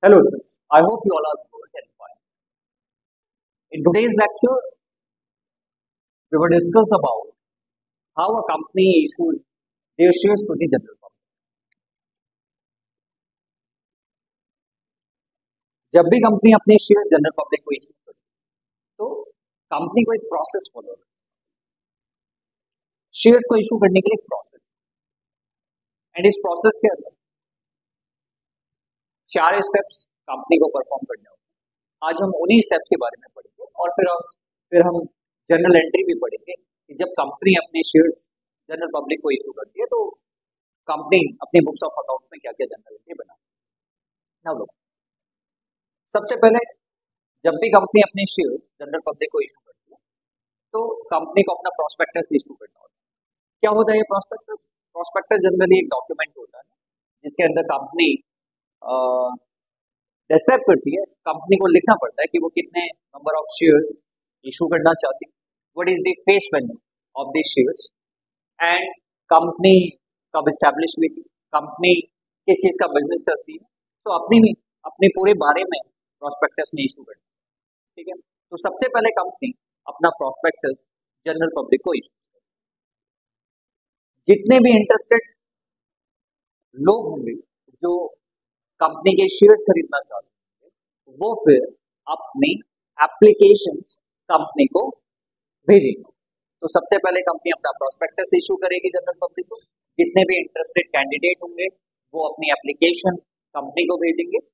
Hello, friends. I hope you all are good and fine. In today's lecture, we will discuss about how a company issued their shares to the general public. जब भी company अपने share general public को issue करती है तो company को एक process follow करती है शेयर को इशू करने के लिए एक प्रोसेस एंड इस प्रोसेस के अंदर चार स्टेप्स कंपनी को परफॉर्म करने होते हैं। आज हम उन्हीं स्टेप्स के बारे में पढ़ेंगे और फिर हम जनरल एंट्री भी पढ़ेंगे कि जब कंपनी अपने शेयर्स जनरल पब्लिक को इशू करती है तो कंपनी अपने बुक्स ऑफ अकाउंट में क्या क्या जनरल एंट्री बनाती है। नाउ लुक, सबसे पहले जब भी कंपनी अपने शेयर्स जनरल पब्लिक को इशू करती है तो कंपनी को अपना प्रोस्पेक्टस इशू करना होता है। क्या होता है ये प्रोस्पेक्टस? प्रोस्पेक्टस जनरली एक डॉक्यूमेंट होता है जिसके अंदर कंपनी डिस्क्राइब करती है, कंपनी को लिखना पड़ता है कि वो कितने नंबर ऑफ शेयर्स इशू करना चाहती है, what is the face value of the shares and company कब एस्टैब्लिश हुई थी, कंपनी किस चीज का बिजनेस करती है, तो अपने पूरे बारे में प्रोस्पेक्टस में इशू करना। ठीक है, तो सबसे पहले कंपनी अपना प्रोस्पेक्टस जनरल पब्लिक को इशू करती है। जितने भी इंटरेस्टेड लोग होंगे जो कंपनी के शेयर्स खरीदना चाहते हैं वो फिर अपनी एप्लीकेशंस कंपनी को भेजेंगे। तो सबसे पहले कंपनी अपना प्रोस्पेक्टस इशू करेगी जनरल पब्लिक को। जितने भी इंटरेस्टेड कैंडिडेट होंगे वो अपनी एप्लीकेशन कंपनी को भेजेंगे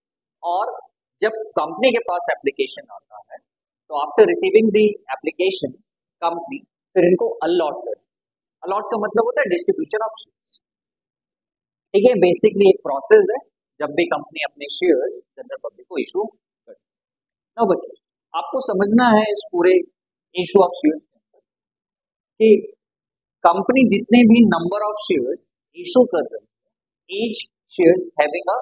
और जब कंपनी के पास एप्लीकेशन आता है तो after receiving the application company फिर इनको अलॉट कर। अलॉट का मतलब होता है डिस्ट्रीब्यूशन ऑफ शेयर्स। ठीक है, बेसिकली एक प्रोसेस है जब भी कंपनी अपने शेयर्स जनरल पब्लिक को इशू करती है। ना बच्चों, आपको समझना है इस पूरे इशू ऑफ शेयर्स कि कंपनी जितने भी नंबर ऑफ शेयर्स इशू कर रही है, each shares having a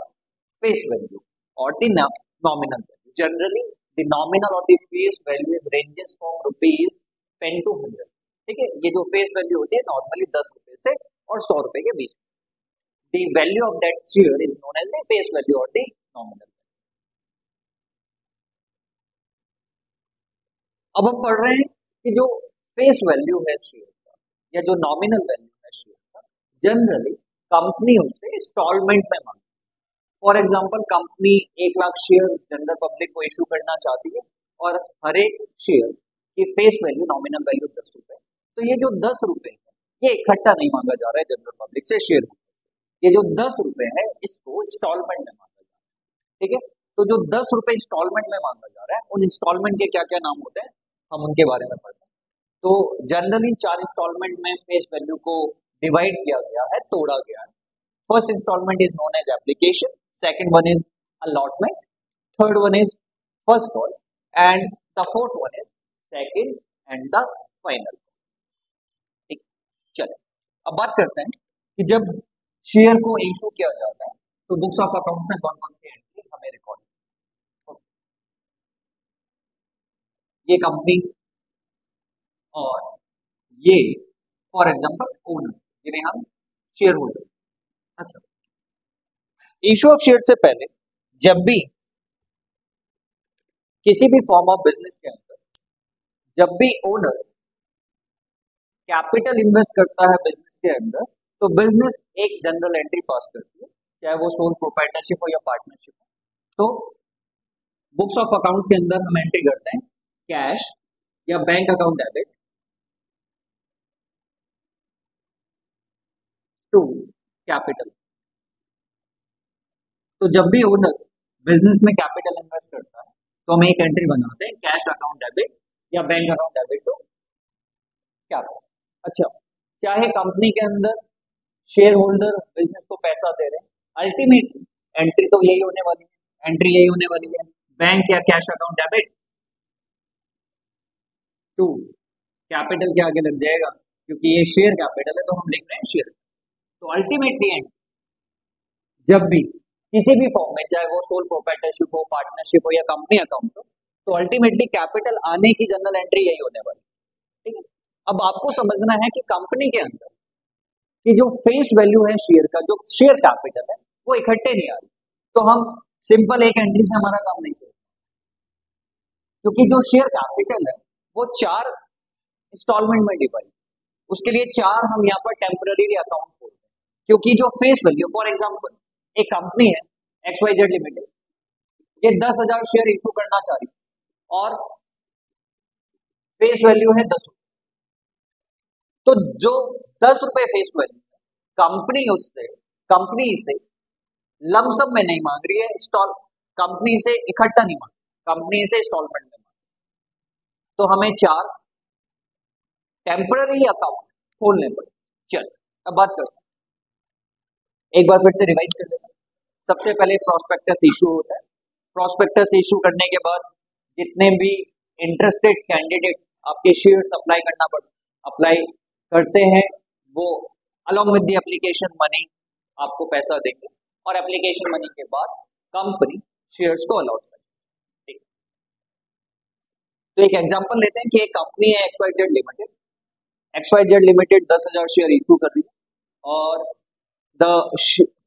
face value और the nominal value. Generally the nominal और the face value is ranges from rupees 10 to 100। ठीक है, ये जो फेस वैल्यू होती है नॉर्मली 10 रुपए से और 100 रुपए के बीच में। The value of that share is known as the face value or the nominal value. अब हम पढ़ रहे हैं कि जो फेस वैल्यू है शेयर का या जो नॉमिनल वैल्यू है शेयर का, जनरली कंपनी उसे इंस्टॉलमेंट में मांगती है। For example, company 1 lakh share general public को इशू करना चाहती है और हर एक शेयर की फेस वैल्यू नॉमिनल वैल्यू 10 रुपए। तो ये जो 10 रुपए है ये इकट्ठा नहीं मांगा जा रहा है जनरल पब्लिक से शेयर। ये जो 10 रुपए है इसको इंस्टॉलमेंट में मांगा जा रहा है। ठीक है, तो जो 10 रुपए इंस्टॉलमेंट में मांगा जा रहा है उन इंस्टॉलमेंट के क्या क्या नाम होते हैं हम उनके बारे में पढ़ते हैं। तो जनरली 4 इंस्टॉलमेंट में फेस वैल्यू को डिवाइड किया गया है, तोड़ा गया है। First instalment is known as application, second one is allotment, third one is first call and the fourth one is second and the final. ठीक, चलिए अब बात करते हैं कि जब शेयर को इशू किया जाता है तो बुक्स ऑफ अकाउंट में कौन कौन सी एंट्री हमें रिकॉर्ड। ये कंपनी और ये फॉर एग्जांपल ओनर जिन्हें हम शेयर होल्डर। अच्छा, इशू ऑफ शेयर से पहले जब भी किसी भी फॉर्म ऑफ बिजनेस के अंदर जब भी ओनर कैपिटल इन्वेस्ट करता है बिजनेस के अंदर तो बिजनेस एक जनरल एंट्री पास करती है, चाहे वो सोल प्रोप्राइटरशिप हो या पार्टनरशिप हो। तो बुक्स ऑफ अकाउंट के अंदर हम एंट्री करते हैं कैश या bank account debit to capital. तो जब भी ओनर बिजनेस में कैपिटल इन्वेस्ट करता है तो हम एक एंट्री बनाते हैं कैश अकाउंट डेबिट या bank account debit to capital. अच्छा, चाहे कंपनी के अंदर शेयर होल्डर बिजनेस को पैसा दे रहे हैं, अल्टीमेटली एंट्री तो यही होने वाली है, एंट्री यही होने वाली है बैंक या cash account debit to capital के आगे लग जाएगा क्योंकि ये शेयर कैपिटल है तो हम लिख रहे हैं शेयर। तो अल्टीमेटली एंट्री जब भी किसी भी फॉर्म में, चाहे वो सोल प्रोप्राइटरशिप हो, पार्टनरशिप हो या कंपनी अकाउंट हो, तो अल्टीमेटली कैपिटल आने की जनरल एंट्री यही होने वाली। ठीक है, अब आपको समझना है कि कंपनी के अंदर कि जो फेस वैल्यू है शेयर का, जो शेयर कैपिटल है वो इकट्ठे नहीं आ रही। तो हम सिंपल एक एंट्री से हमारा काम नहीं चलेगा, क्योंकि जो शेयर कैपिटल है वो 4 इंस्टॉलमेंट में डिवाइड, उसके लिए 4 हम यहाँ पर टेम्पररी अकाउंट खोलते हैं, क्योंकि जो फेस वैल्यू, फॉर एग्जांपल एक कंपनी है XYZ लिमिटेड, ये 10,000 शेयर इशू करना चाह रही है और फेस वैल्यू है 10 रुपए, तो जो 10 रुपए फेस वैल्यू कंपनी इसे लमसम में नहीं मांग रही है, कंपनी से इकट्ठा नहीं मांग, कंपनी से इंस्टॉलमेंट में मांग, तो हमें 4 टेम्पररी अकाउंट खोलने पड़े। चल अब बात करते हैं, एक बार फिर से रिवाइज कर लेते हैं। सबसे पहले प्रोस्पेक्टस इशू होता है, प्रोस्पेक्टस इशू करने के बाद जितने भी इंटरेस्टेड कैंडिडेट आपके शेयर अप्लाई करते हैं वो along with the application money आपको पैसा देंगे, और एप्लीकेशन मनी के बाद कंपनी शेयर्स को अलॉट करेगी। तो एक एग्जांपल लेते हैं कि एक कंपनी है XYZ लिमिटेड 10,000 शेयर इशू कर रही है और द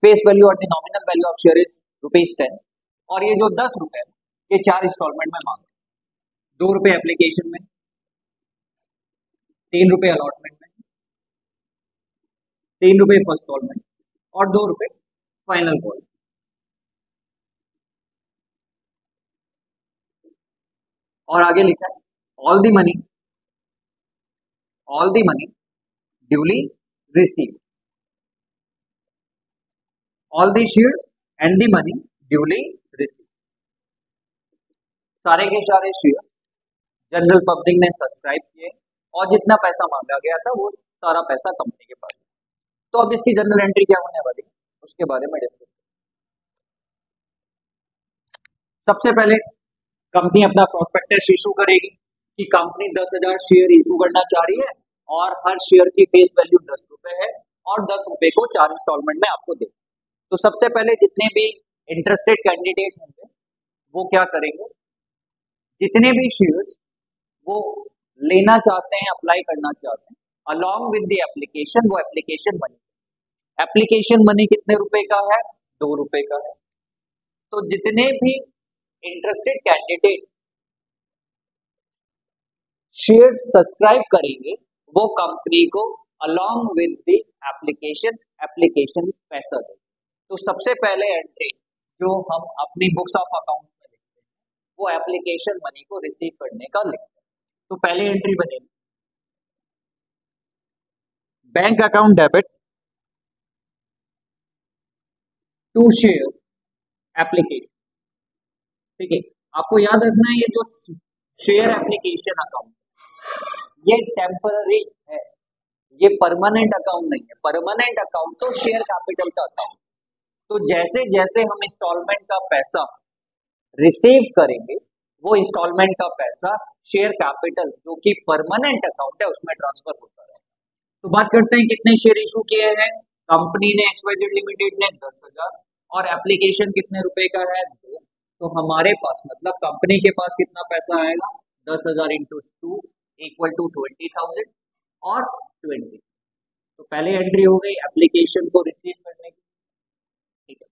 फेस वैल्यू और the nominal value of share is ₹10, और ये जो 10 रुपए ये 4 इंस्टॉलमेंट में मांगे, 2 रुपए एप्लीकेशन में, 3 रुपए अलॉटमेंट में, 3 रुपए फर्स्ट इंस्टॉलमेंट और 2 रुपए फाइनल कॉल। और आगे लिखा है all the money duly received, all the shares and the money duly received, सारे के सारे शेयर्स जनरल पब्लिक ने सब्सक्राइब किए और जितना पैसा मांगा गया था वो सारा पैसा कंपनी के पास है। तो अब इसकी जनरल एंट्री क्या होने वाली है उसके बारे में डिस्कस। सबसे पहले कंपनी अपना प्रोस्पेक्टस इशू करेगी कि कंपनी 10,000 शेयर इशू करना चाह रही है और हर शेयर की फेस वैल्यू 10 रुपए है और 10 रुपए को 4 इंस्टॉलमेंट में आपको दे। तो सबसे पहले जितने भी इंटरेस्टेड कैंडिडेट होंगे वो क्या करेंगे, जितने भी शेयर्स वो लेना चाहते हैं, अप्लाई करना चाहते हैं, अलॉन्ग विद द एप्लीकेशन, वो एप्लीकेशन मनी कितने रुपए का है, 2 रुपए का है। तो जितने भी इंटरेस्टेड कैंडिडेट शेयर सब्सक्राइब करेंगे वो कंपनी को अलॉन्ग विद द एप्लीकेशन पैसा देंगे। तो सबसे पहले एंट्री जो हम अपनी बुक्स ऑफ अकाउंट्स में लिखते हैं वो एप्लीकेशन मनी को रिसीव करने का लिखते हैं। तो पहली एंट्री बनेगी bank account debit to share application. ठीक है, आपको याद रखना है ये जो शेयर एप्लीकेशन अकाउंट ये टेम्पररी है, ये परमानेंट अकाउंट नहीं है। परमानेंट अकाउंट तो शेयर कैपिटल का अकाउंट। तो जैसे जैसे हम इंस्टॉलमेंट का पैसा रिसीव करेंगे वो इंस्टॉलमेंट का पैसा शेयर कैपिटल जो कि परमानेंट अकाउंट है उसमें ट्रांसफर होता है। तो बात करते हैं कितने शेयर इशू किए हैं। कंपनी ने XYZ लिमिटेड ने 10,000 और एप्लीकेशन कितने रुपए का है 2। तो हमारे पास मतलब कंपनी के पास कितना पैसा आएगा 10,000 इंटू 2 इक्वल टू 20,000 और 20। तो पहले एंट्री हो गई एप्लीकेशन को रिसीव करने की। ठीक है,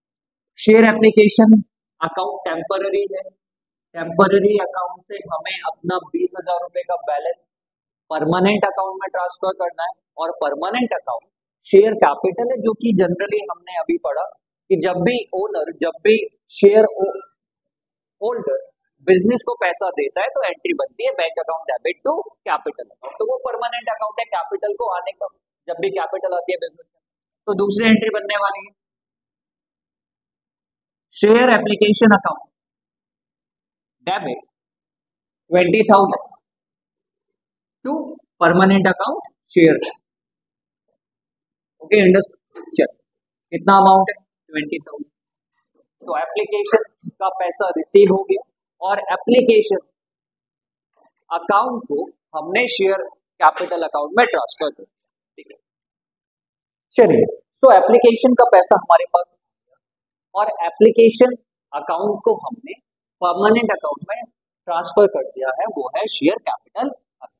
शेयर एप्लीकेशन अकाउंट टेम्पररी है, टेम्पररी अकाउंट से हमें अपना 20,000 रुपए का बैलेंस परमानेंट अकाउंट में ट्रांसफर करना है। और परमानेंट अकाउंट शेयर कैपिटल है जो कि जनरली हमने अभी पढ़ा कि जब भी शेयर होल्डर बिजनेस को पैसा देता है तो एंट्री बनती है bank account debit to capital account. तो वो परमानेंट अकाउंट है, कैपिटल को आने का जब भी कैपिटल आती है बिजनेस में। तो दूसरी एंट्री बनने वाली है share application account debit 20,000 to permanent account share. Okay, understood. कितना अमाउंट है 20,000। तो एप्लीकेशन का पैसा रिसीव हो गया और एप्लीकेशन अकाउंट को हमने शेयर कैपिटल अकाउंट में ट्रांसफर कर दिया। ठीक है, चलिए, तो एप्लीकेशन का पैसा हमारे पास और एप्लीकेशन अकाउंट को हमने परमानेंट अकाउंट में ट्रांसफर कर दिया है, वो है शेयर कैपिटल अकाउंट।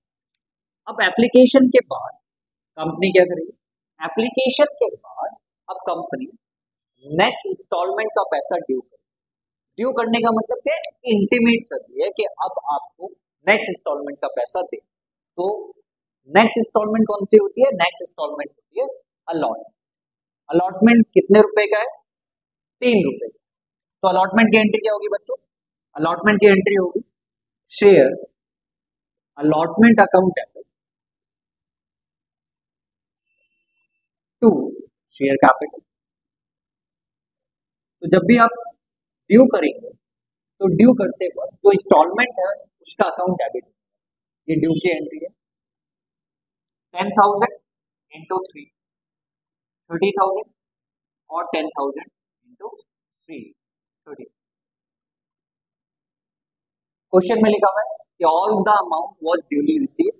अब एप्लीकेशन के बाद कंपनी क्या करेगी, एप्लीकेशन के बाद अब कंपनी नेक्स्ट इंस्टॉलमेंट का पैसा ड्यू करेगी। ड्यू करने का मतलब क्या है, इंटीमेट कर दिया है कि अब आपको नेक्स्ट इंस्टॉलमेंट का पैसा दे। तो नेक्स्ट इंस्टॉलमेंट कौन सी होती है, नेक्स्ट इंस्टॉलमेंट होती है अलॉटमेंट। अलॉटमेंट कितने रुपए का है, 3 रुपए का। तो अलॉटमेंट की एंट्री क्या होगी बच्चों, अलॉटमेंट की एंट्री होगी share allotment account debit to share capital. तो जब भी आप ड्यू करेंगे तो ड्यू करते वक्त जो इंस्टॉलमेंट है उसका अकाउंट डेबिट, ये ड्यू की एंट्री है। 10,000 इंटू 3 30,000 और 10,000 इंटू 3 30। क्वेश्चन में लिखा हुआ है कि all the amount was duly receive,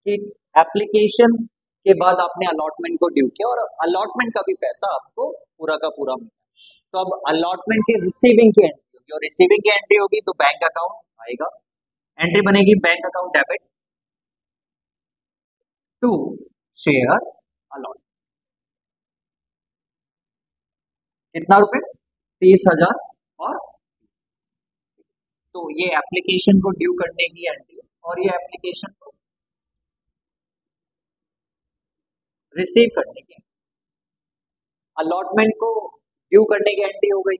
कि एप्लीकेशन के बाद आपने अलॉटमेंट को ड्यू किया और अलॉटमेंट का भी पैसा आपको पूरा का पूरा मिला। तो अब अलॉटमेंट की रिसीविंग की एंट्री होगी, और रिसीविंग की एंट्री होगी तो बैंक अकाउंट आएगा, एंट्री बनेगी bank account debit to share allot. कितना रुपए, 30,000 और तो ये एप्लीकेशन को ड्यू करने की एंट्री और ये एप्लीकेशन को रिसीव करने की। अलॉटमेंट को ड्यू करने की एंट्री हो गई,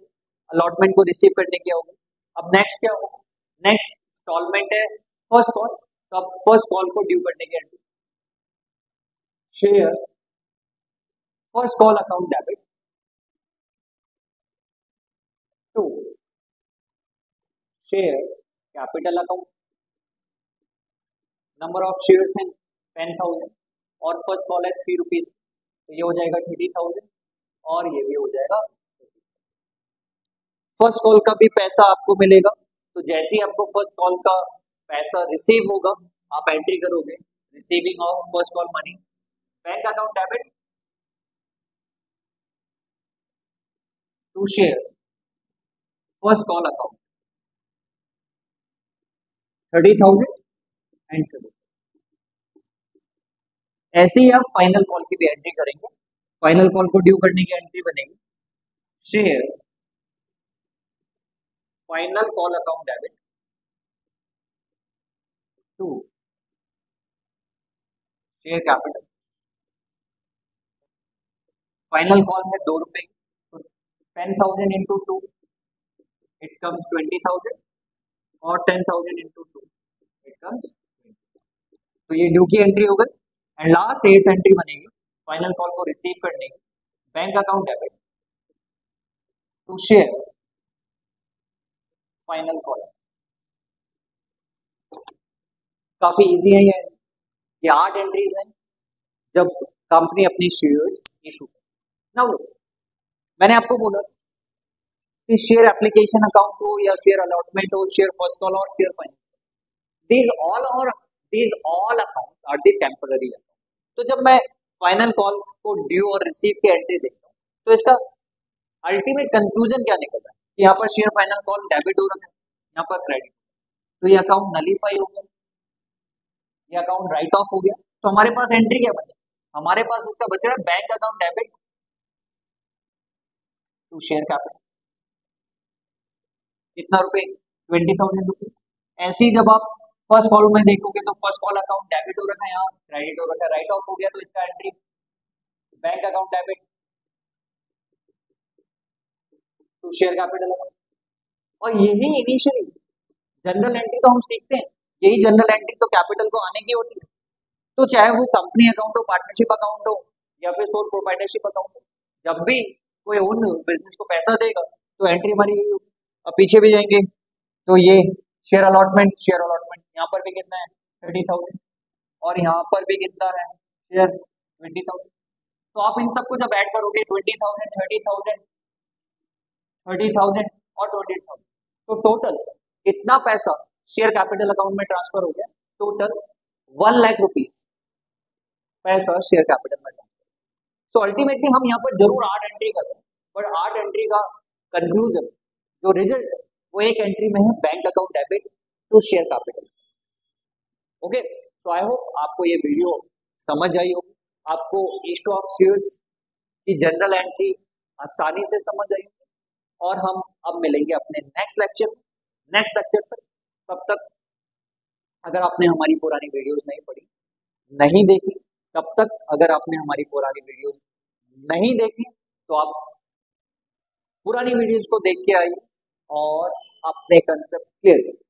अलॉटमेंट को रिसीव करने की हो गई। अब नेक्स्ट क्या होगा, नेक्स्ट इंस्टॉलमेंट है फर्स्ट कॉल, तो अब फर्स्ट कॉल को ड्यू करने की entry share first call account debit to share capital account. Number of shares हैं 10,000 और फर्स्ट कॉल है 3 रुपीज, तो ये हो जाएगा 30,000 और ये भी हो जाएगा। फर्स्ट कॉल का भी पैसा आपको मिलेगा, तो जैसे ही आपको फर्स्ट कॉल का पैसा रिसीव होगा आप एंट्री करोगे receiving of first call money bank account debit to share first call account 30,000 and 30। ऐसे ही आप फाइनल कॉल की भी एंट्री करेंगे, फाइनल कॉल को ड्यू करने की एंट्री बनेगी share final call account debit to share capital. Final call है 2 रुपए, तो 10,000 इंटू 2 इट कम्स 20,000 और 10,000 इंटू 2 इट कम्स 20। तो ये ड्यू की एंट्री हो गई एंड लास्ट 8th एंट्री बनेगी फाइनल कॉल को रिसीव करने की bank account debit to share final call. काफी इजी है ये 8 एंट्रीज हैं जब कंपनी अपनी शेयर्स इशू करे। ना मैंने आपको बोला कि शेयर एप्लीकेशन अकाउंट हो या शेयर अलॉटमेंट हो, शेयर फर्स्ट कॉल और share final, these all accounts are the temporary account। तो जब मैं फाइनल कॉल को ड्यू और रिसीव की एंट्री देखता हूँ तो इसका अल्टीमेट कंक्लूजन क्या निकल रहा है कि यहाँ पर शेयर फाइनल कॉल डेबिट हो रहा है, यहाँ पर क्रेडिट, तो ये अकाउंट नलीफाई हो गया, ये अकाउंट राइट ऑफ हो गया। तो हमारे पास एंट्री क्या बची, हमारे पास इसका बच रहा है bank account debit to share capital, कितना रुपए 20,000 रुपीज। ऐसे ही जब आप फर्स्ट कॉल में देखोगे तो फर्स्ट कॉल अकाउंट डेबिट हो रखा है, यहाँ क्रेडिट हो रखा है, राइट ऑफ हो गया, तो इसका entry bank account debit to share capital account. और यही इनिशियली जनरल एंट्री तो हम सीखते हैं, यही जनरल एंट्री तो कैपिटल को आने की होती है। तो चाहे वो कंपनी अकाउंट हो, पार्टनरशिप अकाउंट हो या फिर सोल प्रोप्राइटरशिप अकाउंट हो, जब भी कोई उन बिजनेस को पैसा देगा तो एंट्री हमारी यही होगी। अब पीछे भी जाएंगे तो ये शेयर अलॉटमेंट यहाँ पर भी कितना है 30,000 और यहाँ पर भी कितना है शेयर 20,000। तो आप इन सबको जब ऐड करोगे 20,000 30,000 30,000 और 20,000, तो टोटल कितना पैसा शेयर कैपिटल अकाउंट में ट्रांसफर हो गया, टोटल 1 लाख रुपीज पैसा शेयर कैपिटल में ट्रांसफर। तो अल्टीमेटली हम यहाँ पर जरूर 8 एंट्री करते हैं, बट 8 एंट्री का कंक्लूजन जो रिजल्ट है वो एक एंट्री में है bank account debit to share capital. Okay, तो आई होप आपको ये वीडियो समझ आई हो, आपको इशू ऑफ शेयर्स की जनरल एंट्री आसानी से समझ आई। और हम अब मिलेंगे अपने नेक्स्ट लेक्चर पर। तब तक अगर आपने हमारी पुरानी वीडियोस नहीं पढ़ी, नहीं देखी, तब तक अगर आपने हमारी पुरानी वीडियोस नहीं देखी तो आप पुरानी वीडियोस को देख के आइए और अपने कंसेप्ट क्लियर करिए।